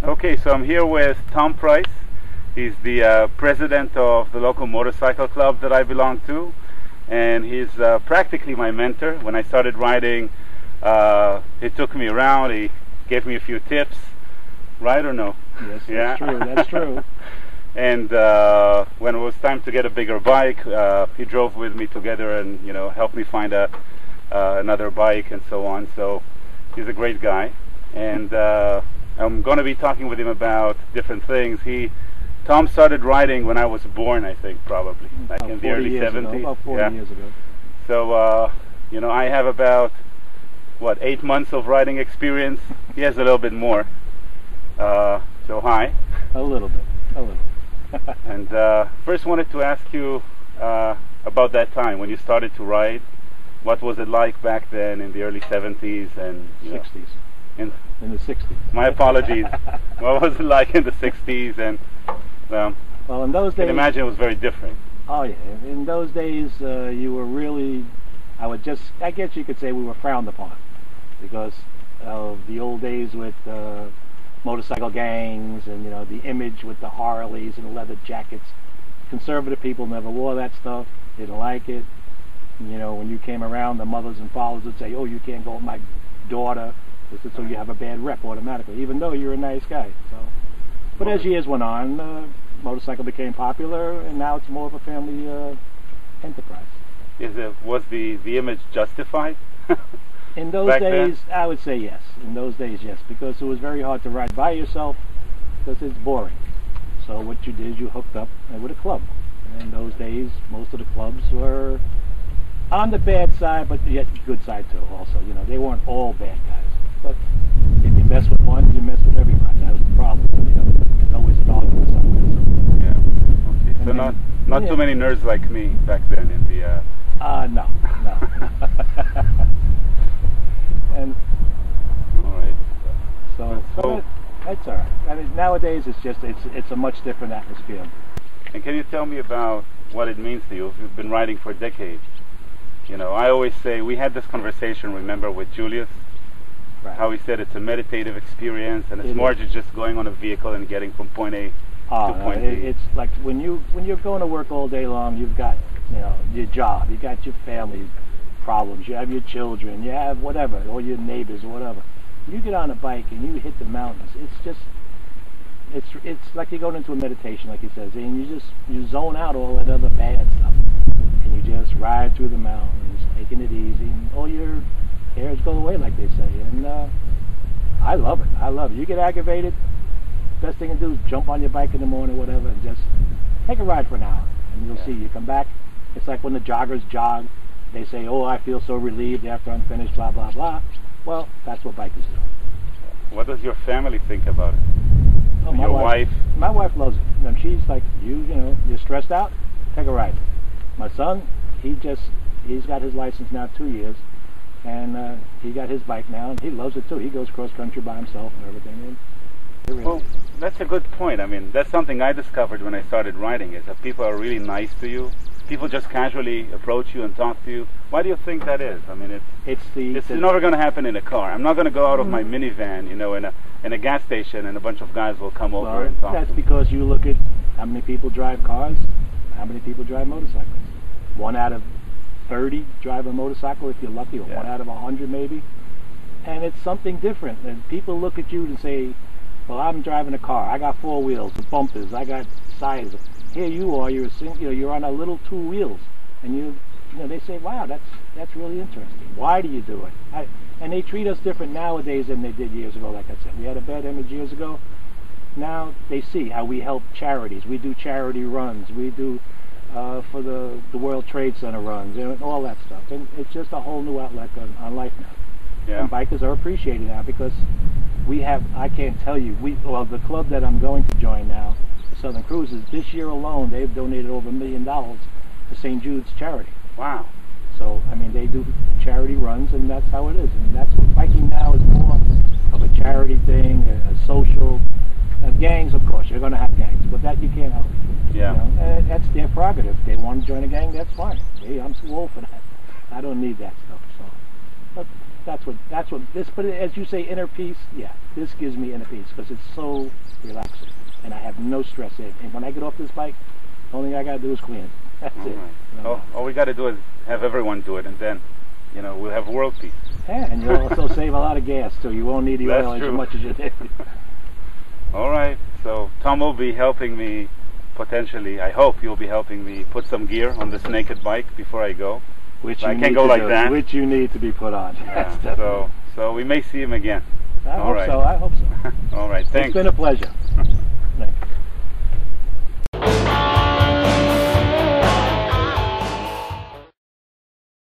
Okay, so I'm here with Tom Price. He's the president of the local motorcycle club that I belong to, and he's practically my mentor. When I started riding, he took me around, he gave me a few tips, right or no? Yes, that's true, that's true. And when it was time to get a bigger bike, he drove with me together and, you know, helped me find another bike and so on. So he's a great guy, and I'm going to be talking with him about different things. Tom started riding when I was born, I think, probably, like in the early 70s. About 40 years ago. So, you know, I have about, 8 months of riding experience. He has a little bit more. So hi. A little bit. And first wanted to ask you about that time when you started to ride. What was it like back then in the early 70s and 60s? In the 60s. My apologies. What was it like in the 60s? And well, in those days, I can imagine it was very different. Oh yeah, in those days you were really, I guess you could say we were frowned upon because of the old days with motorcycle gangs and, you know, the image with the Harleys and the leather jackets. Conservative people never wore that stuff, didn't like it. You know, when you came around, the mothers and fathers would say, oh, you can't go with my daughter, so you have a bad rep automatically, even though you're a nice guy. So, but as years went on, motorcycle became popular, and now it's more of a family enterprise. Was the image justified? In those days, I would say yes. In those days, yes, because it was very hard to ride by yourself because it's boring. So what you did, you hooked up with a club. And in those days, most of the clubs were on the bad side, but yet good side too. Also, you know, they weren't all bad guys. But if you mess with one, you mess with everybody. That was the problem. You know, there's always an argument somewhere. So. Yeah. Okay. So not too many nerds like me back then in the. No. And all right. So that's all right. I mean, nowadays it's a much different atmosphere. And can you tell me about what it means to you if you've been riding for decades? You know, I always say, we had this conversation, remember, with Julius, right. How he said it's a meditative experience and it's more than just going on a vehicle and getting from point A to point B. It's like when you're going to work all day long, you've got, you know, your job, you got your family problems, you have your children, you have whatever, or your neighbors or whatever. You get on a bike and you hit the mountains. It's like you're going into a meditation, like he says, and you zone out all that other bad stuff, and you just ride through the mountains, taking it easy, and all your cares go away, like they say. And I love it. I love it. You get aggravated, best thing to do is jump on your bike in the morning, whatever, and just take a ride for an hour, and you'll see. You come back. It's like when the joggers jog. They say, oh, I feel so relieved after I'm finished, blah, blah, blah. Well, that's what bikers do. What does your family think about it? Oh, your wife? My wife loves it. And she's like, you know, you're stressed out? Take a ride. My son, he's got his license now 2 years, and he got his bike now, and he loves it too. He goes cross-country by himself and everything. Well, that's a good point. I mean, that's something I discovered when I started riding, is that people are really nice to you. People just casually approach you and talk to you. Why do you think that is? I mean, it's never going to happen in a car. I'm not going to go out of my minivan, you know, in a gas station, and a bunch of guys will come over and talk. That's because you look at how many people drive cars, how many people drive motorcycles. 1 out of 30 drive a motorcycle if you're lucky, or 1 out of 100 maybe. And it's something different. And people look at you and say, well, I'm driving a car. I got 4 wheels, bumpers, I got sides. Here you are, you're on a little 2 wheels, and you know, they say, wow, that's really interesting. Why do you do it? And they treat us different nowadays than they did years ago. Like I said, we had a bad image years ago. Now they see how we help charities. We do charity runs. We do for the World Trade Center runs, and all that stuff. And it's just a whole new outlet on life now. Yeah. And bikers are appreciated now because we have, I can't tell you, the club that I'm going to join now, Southern Cruises, this year alone, they've donated over $1 million to St. Jude's charity. Wow. So, I mean, they do charity runs, and that's how it is. And that's what biking now is, more of a charity thing, a social. Gangs, of course, you're going to have gangs, but that you can't help. Yeah. You know, that's their prerogative. If they want to join a gang, that's fine. Hey, I'm too old for that. I don't need that stuff. So, but That's what this. But as you say, inner peace. Yeah, this gives me inner peace because it's so relaxing, and I have no stress in it. And when I get off this bike, the only thing I gotta do is clean it. That's it. Right. All we gotta do is have everyone do it, and then, you know, we'll have world peace. Yeah, and you'll also save a lot of gas too. You won't need the oil as much as you did. All right. So Tom will be helping me. Potentially, I hope you'll be helping me put some gear on this naked bike before I go. Which I can't go like that. Which you need to be put on. Yeah, so we may see him again. I hope so. All right, thanks. It's been a pleasure.